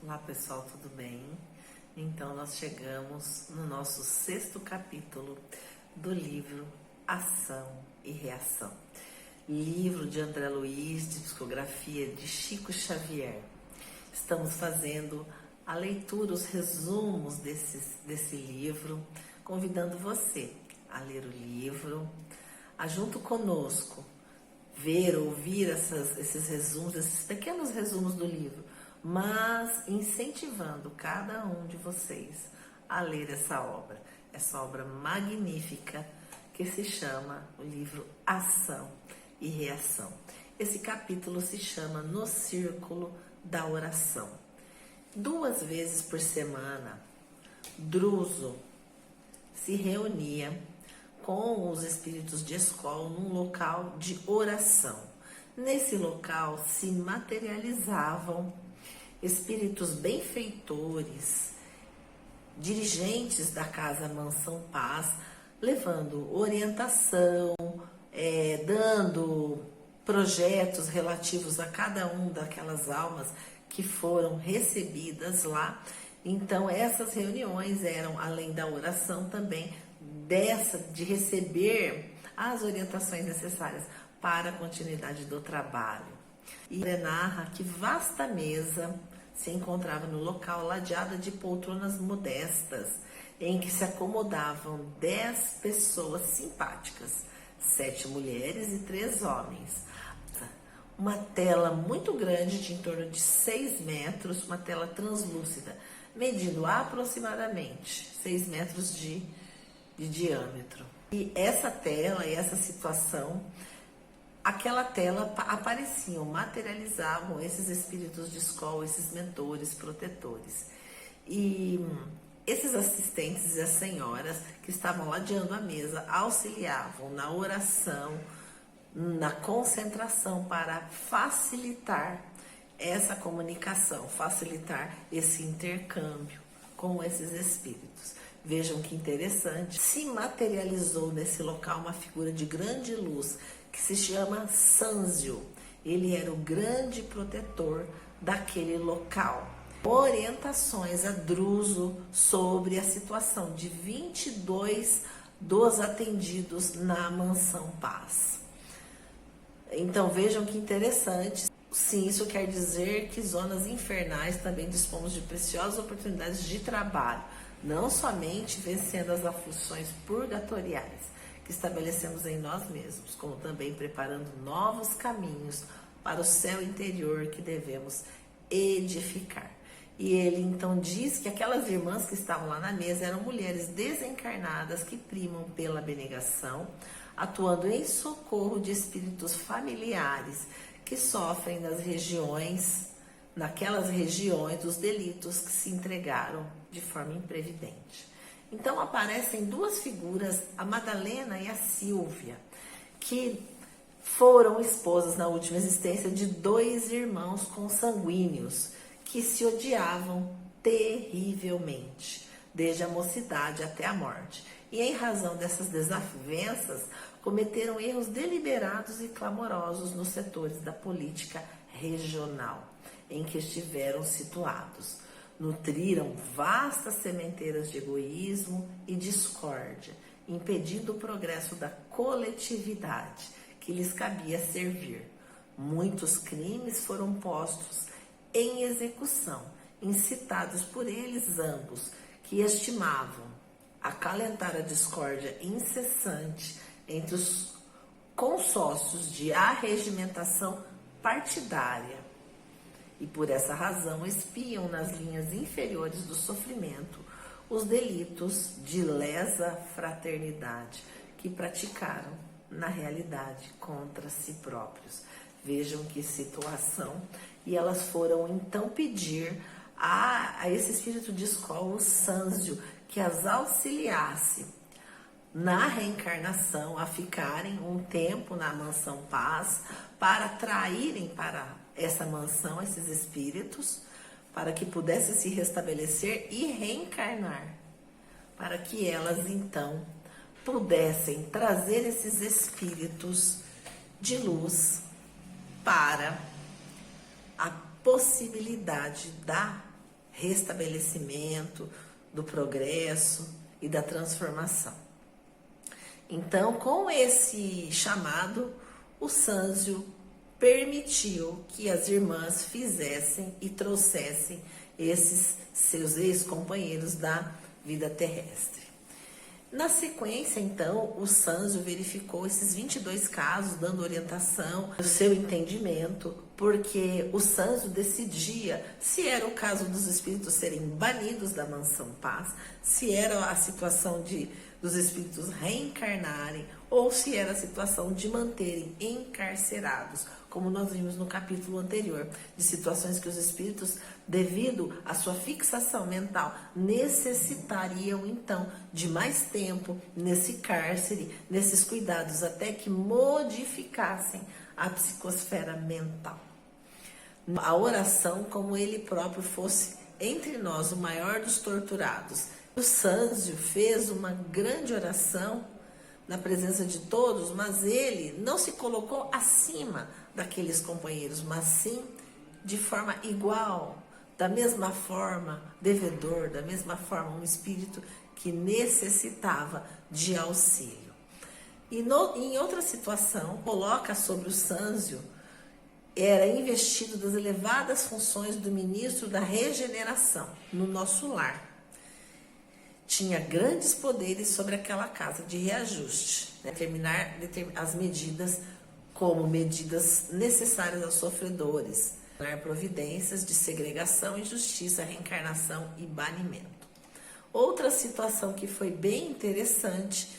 Olá pessoal, tudo bem? Então nós chegamos no nosso 6º capítulo do livro Ação e Reação. Livro de André Luiz, de psicografia de Chico Xavier. Estamos fazendo a leitura, os resumos desse livro, convidando você a ler o livro, a junto conosco ver, ouvir esses resumos, esses pequenos resumos do livro, mas incentivando cada um de vocês a ler essa obra magnífica que se chama o livro Ação e Reação. Esse capítulo se chama No Círculo da Oração. 2 vezes por semana, Druso se reunia com os espíritos de escola num local de oração. Nesse local se materializavam espíritos benfeitores, dirigentes da Casa Mansão Paz, levando orientação, dando projetos relativos a cada um daquelas almas que foram recebidas lá. Então essas reuniões eram, além da oração, também de receber as orientações necessárias para a continuidade do trabalho. E narra que vasta mesa se encontrava no local, ladeada de poltronas modestas, em que se acomodavam 10 pessoas simpáticas, 7 mulheres e 3 homens. Uma tela muito grande, de em torno de 6 metros, uma tela translúcida, medindo aproximadamente 6 metros de diâmetro. E essa tela e essa situação, aquela tela apareciam, materializavam esses espíritos de escola, esses mentores, protetores. E esses assistentes e as senhoras que estavam ladeando a mesa auxiliavam na oração, na concentração para facilitar essa comunicação, facilitar esse intercâmbio com esses espíritos. Vejam que interessante, se materializou nesse local uma figura de grande luz que se chama Sânzio. Ele era o grande protetor daquele local. Orientações a Druso sobre a situação de 22 dos atendidos na Mansão Paz. Então vejam que interessante. Sim, isso quer dizer que zonas infernais também dispomos de preciosas oportunidades de trabalho, não somente vencendo as aflições purgatoriais que estabelecemos em nós mesmos, como também preparando novos caminhos para o céu interior que devemos edificar. E ele então diz que aquelas irmãs que estavam lá na mesa eram mulheres desencarnadas que primam pela abnegação, atuando em socorro de espíritos familiares que sofrem naquelas regiões dos delitos que se entregaram de forma imprevidente. Então aparecem 2 figuras, a Madalena e a Sílvia, que foram esposas na última existência de 2 irmãos consanguíneos que se odiavam terrivelmente, desde a mocidade até a morte. E em razão dessas desavenças, cometeram erros deliberados e clamorosos nos setores da política regional em que estiveram situados. Nutriram vastas sementeiras de egoísmo e discórdia, impedindo o progresso da coletividade que lhes cabia servir. Muitos crimes foram postos em execução, incitados por eles ambos, que estimavam acalentar a discórdia incessante entre os consórcios de arregimentação partidária. E por essa razão espiam nas linhas inferiores do sofrimento os delitos de lesa fraternidade que praticaram na realidade contra si próprios. Vejam que situação. E elas foram então pedir a esse espírito de escola, o Sânzio, que as auxiliasse na reencarnação, a ficarem um tempo na Mansão Paz, para atraírem para essa mansão esses espíritos, para que pudessem se restabelecer e reencarnar, para que elas então pudessem trazer esses espíritos de luz para a possibilidade da restabelecimento, do progresso e da transformação. Então, com esse chamado, o Sanzio permitiu que as irmãs fizessem e trouxessem esses seus ex-companheiros da vida terrestre. Na sequência, então, o Sanzio verificou esses 22 casos, dando orientação do seu entendimento, porque o Sanzio decidia se era o caso dos espíritos serem banidos da mansão Paz, se era a situação dos espíritos reencarnarem, ou se era a situação de manterem encarcerados, como nós vimos no capítulo anterior, de situações que os espíritos, devido à sua fixação mental, necessitariam então de mais tempo nesse cárcere, nesses cuidados, até que modificassem a psicosfera mental. A oração, como ele próprio fosse entre nós o maior dos torturados. O Sanzio fez uma grande oração na presença de todos, mas ele não se colocou acima daqueles companheiros, mas sim de forma igual, da mesma forma, devedor, da mesma forma, um espírito que necessitava de auxílio. E em outra situação, coloca sobre o Sanzio, era investido das elevadas funções do ministro da regeneração no nosso lar. Tinha grandes poderes sobre aquela casa de reajuste, né? Determinar as medidas como medidas necessárias aos sofredores, tomar providências de segregação, injustiça, reencarnação e banimento. Outra situação que foi bem interessante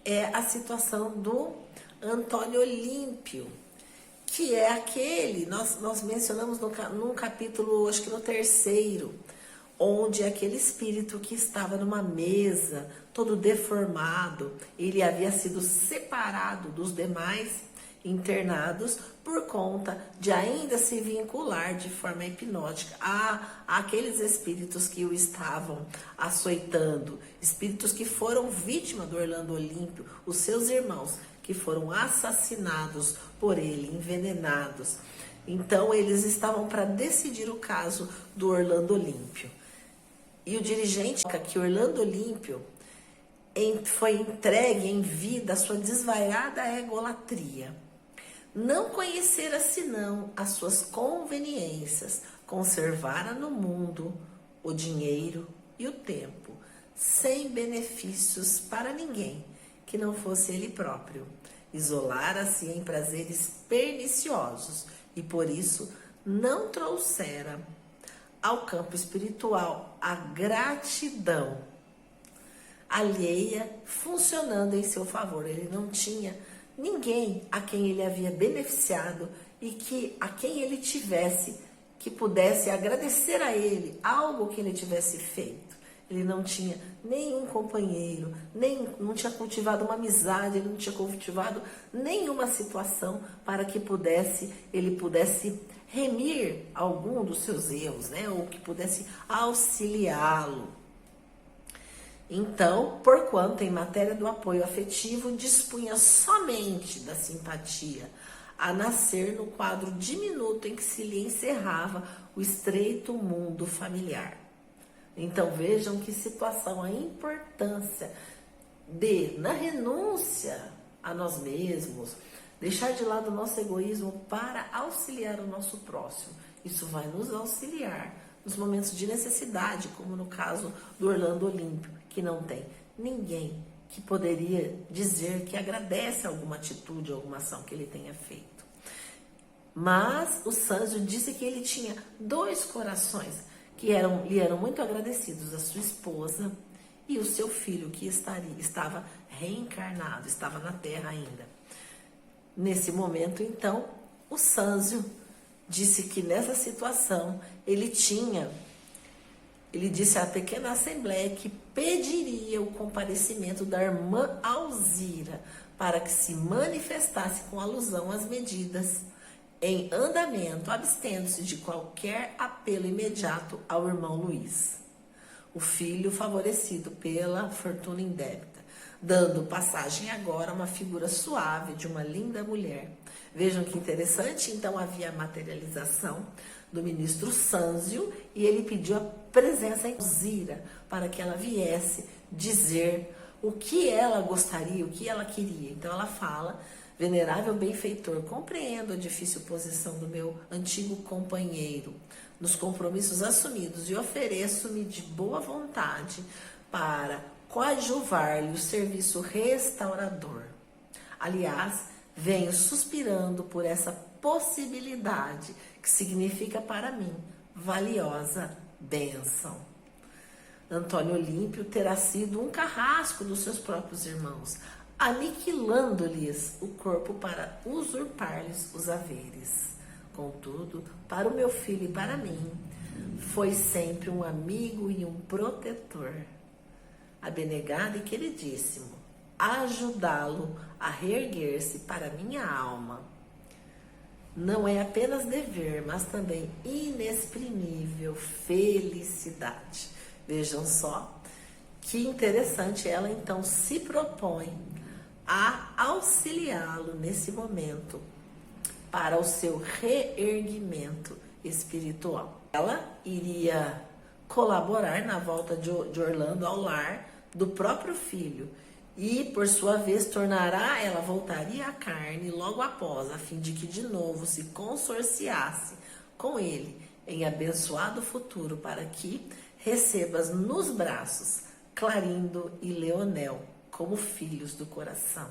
é a situação do Antônio Olímpio, que é aquele, nós mencionamos num capítulo, acho que no 3º, onde aquele espírito que estava numa mesa, todo deformado, ele havia sido separado dos demais internados por conta de ainda se vincular de forma hipnótica àqueles espíritos que o estavam açoitando, espíritos que foram vítima do Orlando Olímpio, os seus irmãos, que foram assassinados por ele, envenenados. Então, eles estavam para decidir o caso do Orlando Olímpio. E o dirigente, que Orlando Olímpio foi entregue em vida à sua desvairada egolatria. Não conhecera senão as suas conveniências, conservara no mundo o dinheiro e o tempo, sem benefícios para ninguém, que não fosse ele próprio. Isolara-se em prazeres perniciosos e por isso não trouxera ao campo espiritual a gratidão alheia funcionando em seu favor. Ele não tinha ninguém a quem ele havia beneficiado e a quem ele tivesse, que pudesse agradecer a ele algo que ele tivesse feito. Ele não tinha nenhum companheiro, não tinha cultivado uma amizade, ele não tinha cultivado nenhuma situação para que ele pudesse remir algum dos seus erros, né? Ou que pudesse auxiliá-lo. Então, porquanto em matéria do apoio afetivo dispunha somente da simpatia, a nascer no quadro diminuto em que se lhe encerrava o estreito mundo familiar. Então vejam que situação, a importância na renúncia a nós mesmos, deixar de lado o nosso egoísmo para auxiliar o nosso próximo. Isso vai nos auxiliar nos momentos de necessidade, como no caso do Orlando Olímpio, que não tem ninguém que poderia dizer que agradece alguma atitude, alguma ação que ele tenha feito. Mas o Sanzio disse que ele tinha 2 corações que lhe eram muito agradecidos, a sua esposa e o seu filho, que estava reencarnado, estava na Terra ainda. Nesse momento, então, o Sanzio disse que nessa situação ele disse à pequena assembleia que pediria o comparecimento da irmã Alzira para que se manifestasse com alusão às medidas em andamento, abstendo-se de qualquer apelo imediato ao irmão Luiz, o filho favorecido pela fortuna indébita, dando passagem agora a uma figura suave de uma linda mulher. Vejam que interessante, então havia a materialização do ministro Sânzio, e ele pediu a presença em Alzira para que ela viesse dizer o que ela gostaria, o que ela queria. Então ela fala: venerável benfeitor, compreendo a difícil posição do meu antigo companheiro nos compromissos assumidos e ofereço-me de boa vontade para coadjuvar-lhe o serviço restaurador. Aliás, venho suspirando por essa possibilidade que significa para mim valiosa bênção. Antônio Olímpio terá sido um carrasco dos seus próprios irmãos, aniquilando-lhes o corpo para usurpar-lhes os haveres. Contudo, para o meu filho e para mim, foi sempre um amigo e um protetor, abnegado e queridíssimo, ajudá-lo a reerguer-se para minha alma. Não é apenas dever, mas também inexprimível felicidade. Vejam só que interessante, ela então se propõe a auxiliá-lo nesse momento para o seu reerguimento espiritual. Ela iria colaborar na volta de Orlando ao lar do próprio filho e, por sua vez, ela voltaria à carne logo após, a fim de que de novo se consorciasse com ele em abençoado futuro, para que recebas nos braços Clarindo e Leonel como filhos do coração,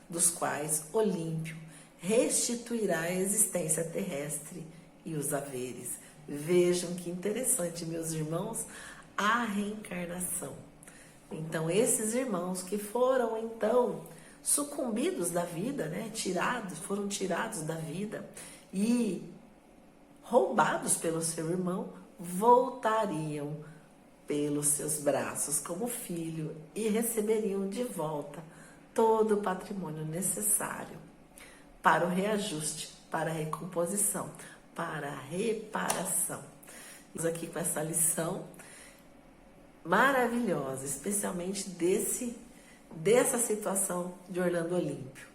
dos quais Olímpio restituirá a existência terrestre e os haveres. Vejam que interessante, meus irmãos, a reencarnação. Então, esses irmãos que foram, então, sucumbidos da vida, né? Foram tirados da vida e roubados pelo seu irmão, voltariam pelos seus braços como filho e receberiam de volta todo o patrimônio necessário para o reajuste, para a recomposição, para a reparação. Estamos aqui com essa lição maravilhosa, especialmente dessa situação de Orlando Olímpio.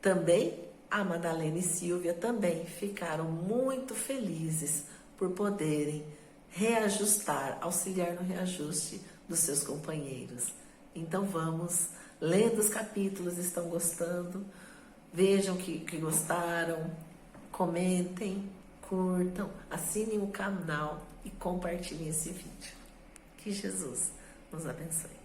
Também a Madalena e Silvia também ficaram muito felizes por poderem reajustar, auxiliar no reajuste dos seus companheiros. Então vamos, lendo os capítulos, estão gostando? Vejam que gostaram, comentem, curtam, assinem o canal e compartilhem esse vídeo. Que Jesus nos abençoe.